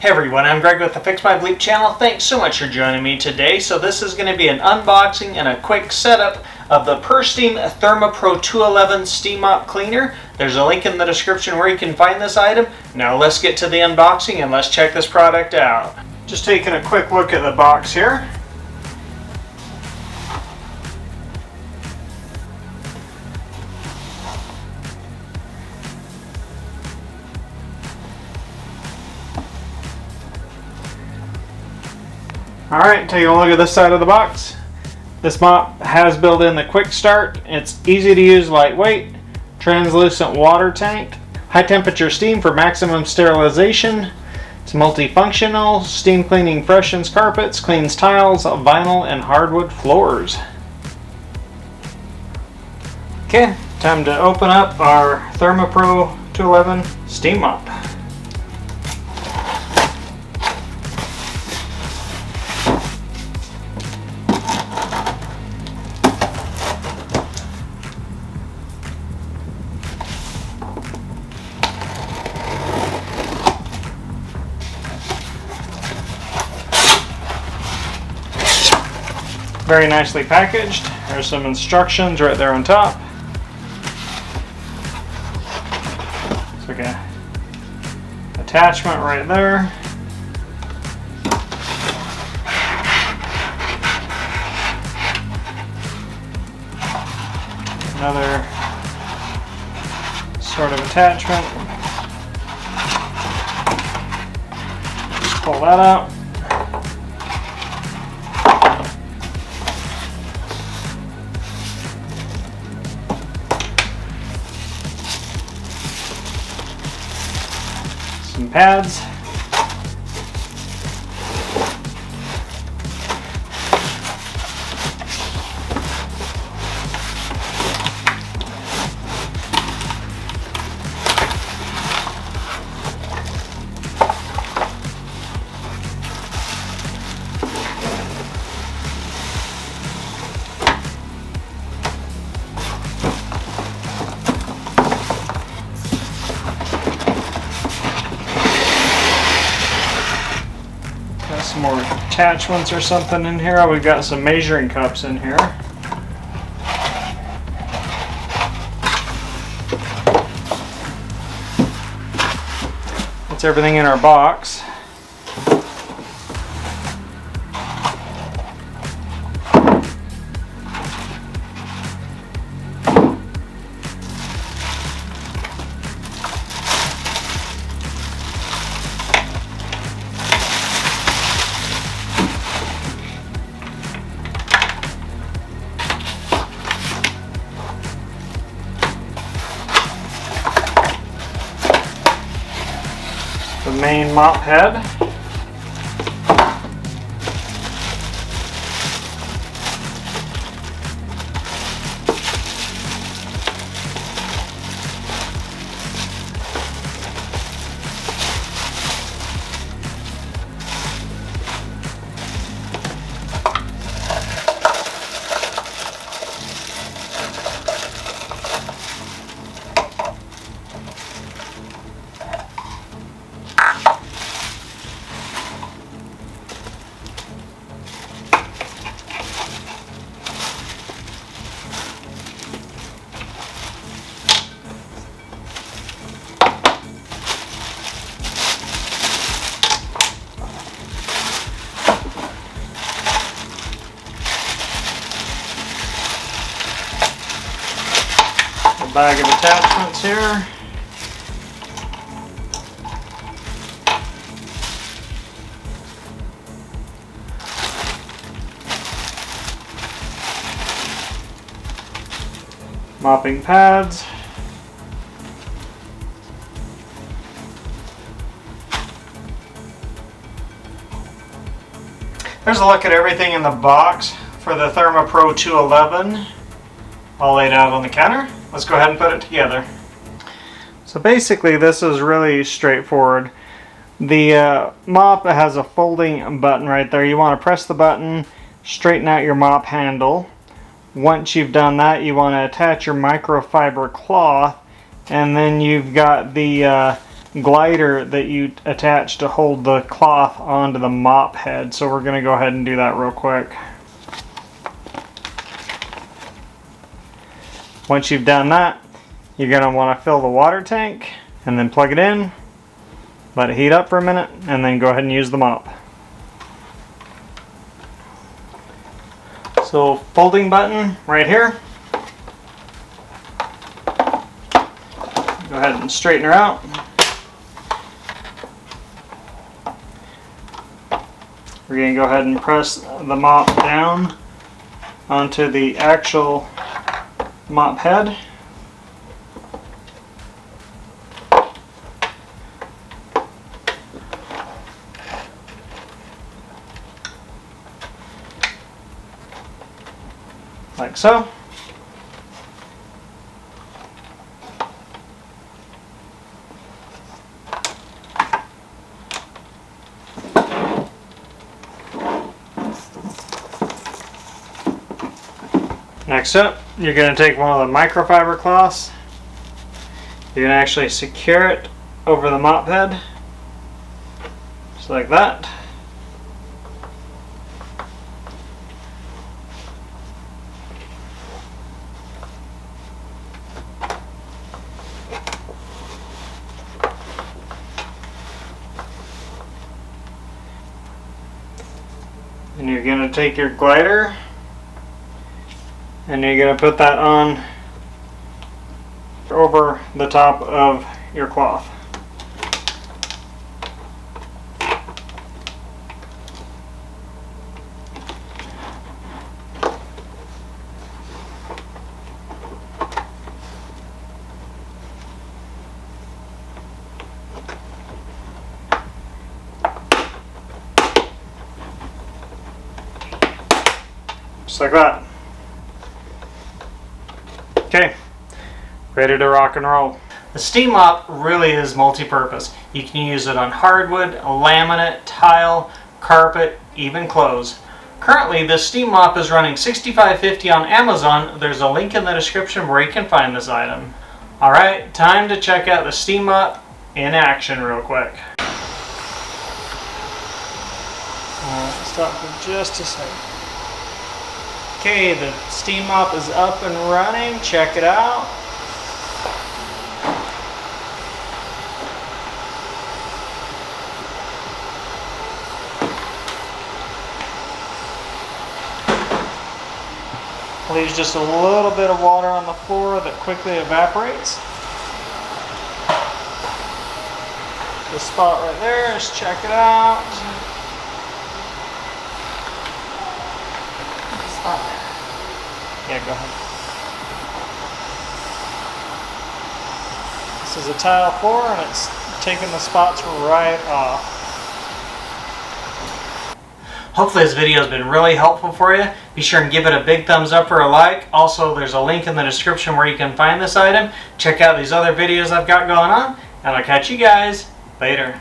Hey everyone, I'm Greg with the Fix My Bleep channel. Thanks so much for joining me today. So this is going to be an unboxing and a quick setup of the PurSteam ThermoPro 211 Steam Mop Cleaner. There's a link in the description where you can find this item. Now let's get to the unboxing and let's check this product out. Just taking a quick look at the box here. Alright, taking a look at this side of the box. This mop has built in the quick start. It's easy to use, lightweight, translucent water tank, high temperature steam for maximum sterilization. It's multifunctional. Steam cleaning freshens carpets, cleans tiles, vinyl, and hardwood floors. Okay, time to open up our ThermoPro 211 Steam Mop. Very nicely packaged. There's some instructions right there on top. It's like a attachment right there. Another sort of attachment. Just pull that out. Some pads. Some more attachments or something in here. We've got some measuring cups in here. That's everything in our box. The main mop head. Bag of attachments here. Mopping pads. There's a look at everything in the box for the ThermoPro 211, all laid out on the counter. Let's go ahead and put it together. So basically this is really straightforward. The mop has a folding button right there. You want to press the button, straighten out your mop handle. Once you've done that, you want to attach your microfiber cloth, and then you've got the glider that you attach to hold the cloth onto the mop head. So we're going to go ahead and do that real quick. Once you've done that, you're going to want to fill the water tank and then plug it in, let it heat up for a minute, and then go ahead and use the mop. So folding button right here. Go ahead and straighten her out. We're going to go ahead and press the mop down onto the actual mop head. Like so. Next up, you're going to take one of the microfiber cloths. You're going to actually secure it over the mop head, just like that. And you're going to take your glider and you're going to put that on over the top of your cloth. Just like that. Okay, ready to rock and roll. The steam mop really is multi-purpose. You can use it on hardwood, laminate, tile, carpet, even clothes. Currently, this steam mop is running $65.50 on Amazon. There's a link in the description where you can find this item. Alright, time to check out the steam mop in action real quick. Stop for just a second. Okay, the steam mop is up and running. Check it out. Leaves just a little bit of water on the floor that quickly evaporates. The spot right there, just check it out. Yeah, go ahead. This is a tile floor and it's taking the spots right off. Hopefully this video has been really helpful for you. Be sure and give it a big thumbs up or a like. Also, there's a link in the description where you can find this item. Check out these other videos I've got going on, and I'll catch you guys later.